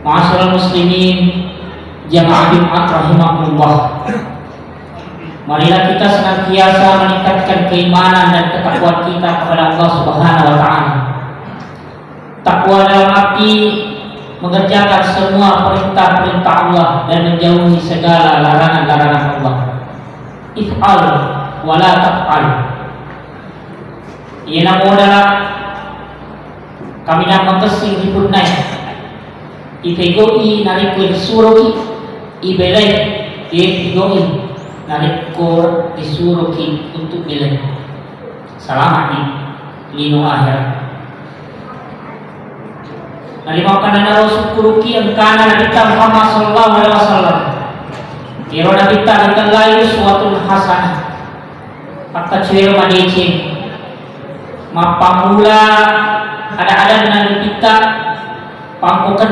Ma'asyiral muslimin jamaah Jumat rahimakumullah. Marilah kita senantiasa meningkatkan keimanan dan ketakwaan kita kepada Allah Subhanahu wa taala. Takwa dalam arti mengerjakan semua perintah-perintah Allah dan menjauhi segala larangan-larangan Allah. If'al wa la taf'al. Ia namo adalah kami nak mengkesing hibunai. Ifegoi narikul suruki ibelai ifegoi narikul disuruki untuk bilai. Selamat di lino akhir. Nalimakan na syukuruki ang kana Nabi Muhammad sallallahu alaihi wasallam. Iro Nabi ta layu suatul hasanah. Pakta cewek madecin. Mapamula ada dengan kita pangkukan